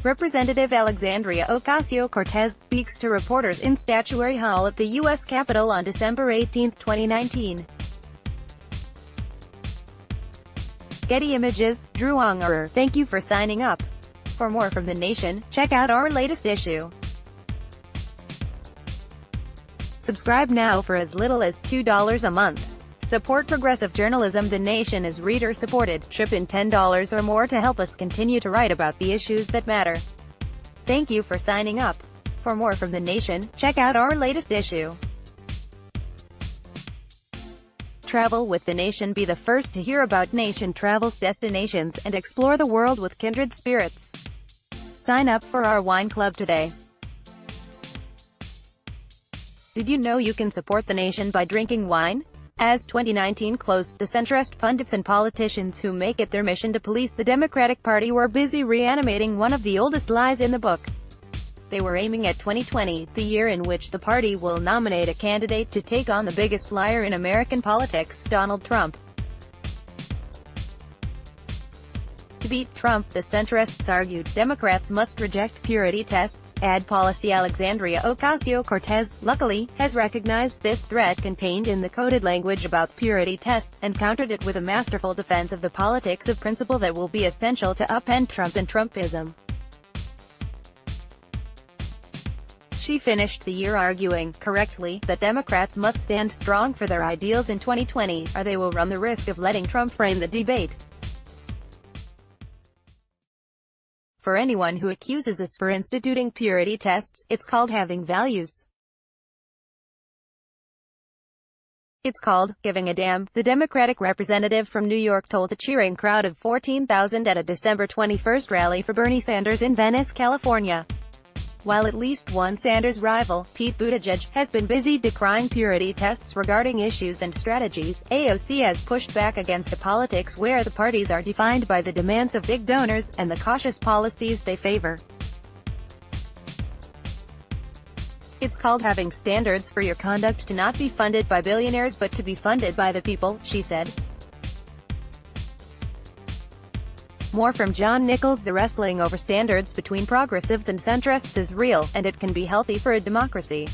Representative Alexandria Ocasio-Cortez speaks to reporters in Statuary Hall at the U.S. Capitol on December 18, 2019. Getty Images, Drew Ungerer. Thank you for signing up. For more from The Nation, check out our latest issue. Subscribe now for as little as $2 a month. Support progressive journalism. The Nation is reader-supported. Chip in $10 or more to help us continue to write about the issues that matter. Thank you for signing up. For more from The Nation, check out our latest issue. Travel with The Nation. Be the first to hear about Nation Travel's destinations, and explore the world with kindred spirits. Sign up for our wine club today. Did you know you can support The Nation by drinking wine? As 2019 closed, the centrist pundits and politicians who make it their mission to police the Democratic Party were busy reanimating one of the oldest lies in the book. They were aiming at 2020, the year in which the party will nominate a candidate to take on the biggest liar in American politics, Donald Trump. To beat Trump, the centrists argued, Democrats must reject purity tests. Ad policy. Alexandria Ocasio-Cortez, luckily, has recognized this threat contained in the coded language about purity tests, and countered it with a masterful defense of the politics of principle that will be essential to upend Trump and Trumpism. She finished the year arguing, correctly, that Democrats must stand strong for their ideals in 2020, or they will run the risk of letting Trump frame the debate. For anyone who accuses us for instituting purity tests, it's called having values. It's called giving a damn, the Democratic representative from New York told a cheering crowd of 14,000 at a December 21 rally for Bernie Sanders in Venice, California. While at least one Sanders rival, Pete Buttigieg, has been busy decrying purity tests regarding issues and strategies, AOC has pushed back against a politics where the parties are defined by the demands of big donors, and the cautious policies they favor. It's called having standards for your conduct, to not be funded by billionaires but to be funded by the people, she said. More from John Nichols. The wrestling over standards between progressives and centrists is real, and it can be healthy for a democracy.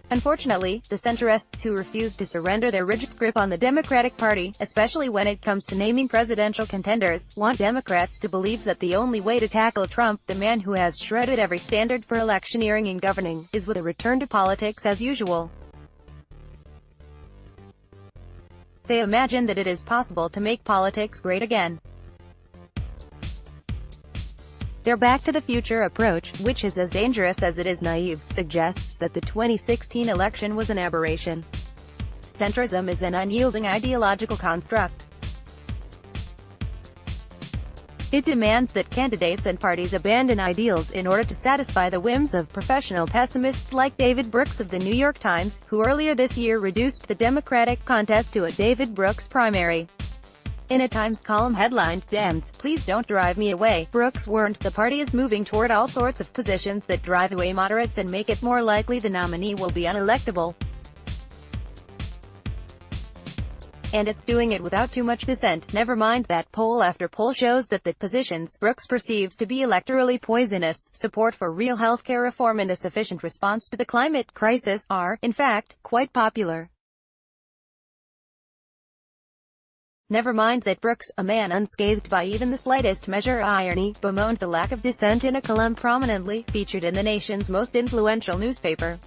Unfortunately, the centrists who refuse to surrender their rigid grip on the Democratic Party, especially when it comes to naming presidential contenders, want Democrats to believe that the only way to tackle Trump, the man who has shredded every standard for electioneering and governing, is with a return to politics as usual. They imagine that it is possible to make politics great again. Their Back to the Future approach, which is as dangerous as it is naive, suggests that the 2016 election was an aberration. Centrism is an unyielding ideological construct. It demands that candidates and parties abandon ideals in order to satisfy the whims of professional pessimists like David Brooks of the New York Times, who earlier this year reduced the Democratic contest to a David Brooks primary. In a Times column headlined, Dems, Please Don't Drive Me Away, Brooks warned, the party is moving toward all sorts of positions that drive away moderates and make it more likely the nominee will be unelectable. And it's doing it without too much dissent. Never mind that poll after poll shows that the positions Brooks perceives to be electorally poisonous, support for real healthcare reform and a sufficient response to the climate crisis, are, in fact, quite popular. Never mind that Brooks, a man unscathed by even the slightest measure of irony, bemoaned the lack of dissent in a column prominently featured in the nation's most influential newspaper.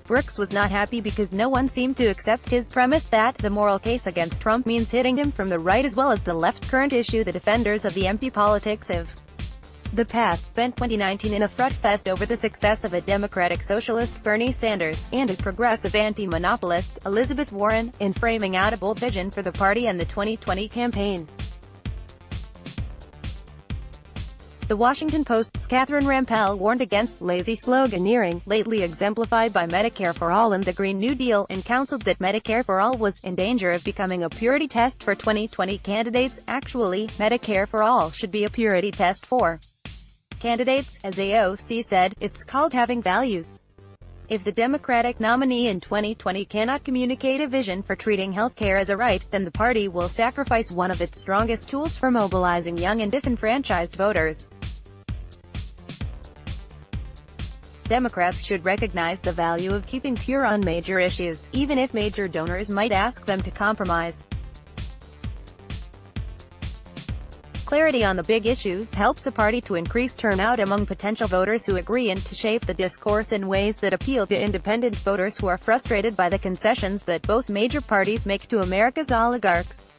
Brooks was not happy because no one seemed to accept his premise that the moral case against Trump means hitting him from the right as well as the left. Current issue. The defenders of the empty politics of the past spent 2019 in a front-fest over the success of a Democratic socialist, Bernie Sanders, and a progressive anti-monopolist, Elizabeth Warren, in framing out a bold vision for the party and the 2020 campaign. The Washington Post's Catherine Rampell warned against lazy sloganeering, lately exemplified by Medicare for All and the Green New Deal, and counseled that Medicare for All was in danger of becoming a purity test for 2020 candidates. Actually, Medicare for All should be a purity test for candidates, as AOC said. It's called having values. If the Democratic nominee in 2020 cannot communicate a vision for treating healthcare as a right, then the party will sacrifice one of its strongest tools for mobilizing young and disenfranchised voters. Democrats should recognize the value of keeping pure on major issues, even if major donors might ask them to compromise. Clarity on the big issues helps a party to increase turnout among potential voters who agree and to shape the discourse in ways that appeal to independent voters who are frustrated by the concessions that both major parties make to America's oligarchs.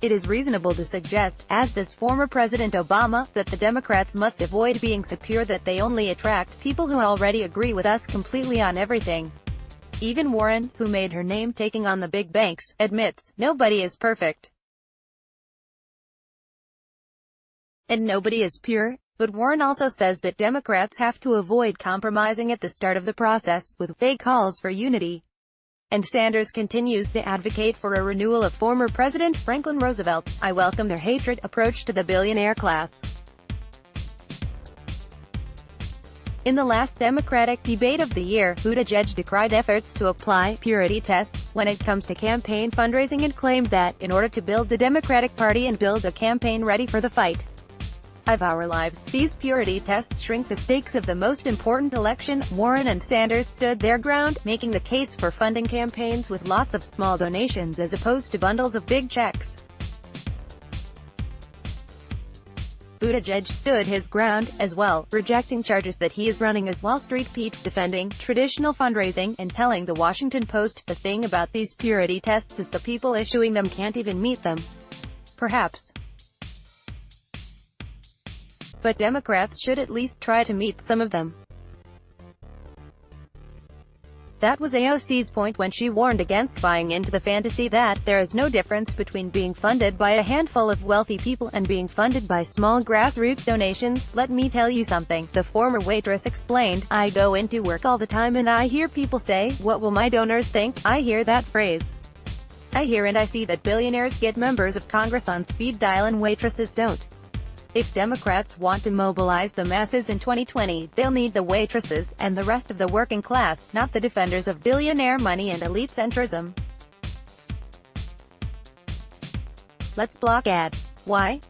It is reasonable to suggest, as does former President Obama, that the Democrats must avoid being so pure that they only attract people who already agree with us completely on everything. Even Warren, who made her name taking on the big banks, admits, nobody is perfect. And nobody is pure. But Warren also says that Democrats have to avoid compromising at the start of the process, with vague calls for unity. And Sanders continues to advocate for a renewal of former President Franklin Roosevelt's "I welcome their hatred" approach to the billionaire class. In the last Democratic debate of the year, Buttigieg decried efforts to apply purity tests when it comes to campaign fundraising and claimed that, in order to build the Democratic Party and build a campaign ready for the fight of our lives, these purity tests shrink the stakes of the most important election. Warren and Sanders stood their ground, making the case for funding campaigns with lots of small donations as opposed to bundles of big checks. Buttigieg stood his ground, as well, rejecting charges that he is running as Wall Street Pete, defending traditional fundraising, and telling the Washington Post, "The thing about these purity tests is the people issuing them can't even meet them." Perhaps. But Democrats should at least try to meet some of them. That was AOC's point when she warned against buying into the fantasy that there is no difference between being funded by a handful of wealthy people and being funded by small grassroots donations. "Let me tell you something," the former waitress explained. "I go into work all the time and I hear people say, 'What will my donors think?' I hear that phrase. I hear and I see that billionaires get members of Congress on speed dial and waitresses don't. If Democrats want to mobilize the masses in 2020, they'll need the waitresses, and the rest of the working class, not the defenders of billionaire money and elite centrism." Let's block ads. Why?